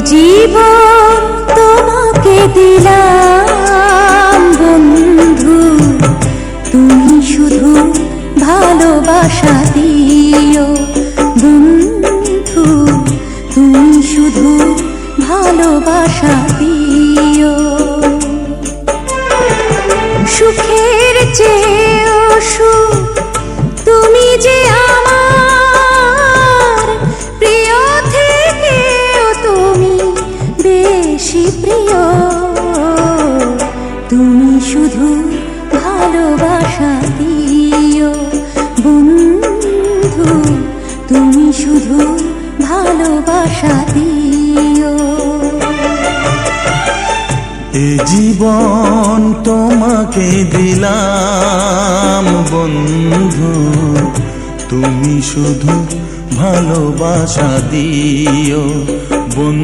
জীবন তোমাকে দিলাম বন্ধু, তুমি শুধু ভালোবাসা দিও বন্ধু, তুমি শুধু ভালোবাসা দিও। সুখের চেয়েও সুখ তুমি যে আমার প্রিয় থেকেও তুমি বেশি প্রিয়, তুমি শুধু ভালোবাসা দিও বন্ধু, তুমি শুধু ভালোবাসা দিও। এ জীবন তোমাকে দিলাম বন্ধু, তুমি শুধু ভালোবাসা দিও বন্ধু।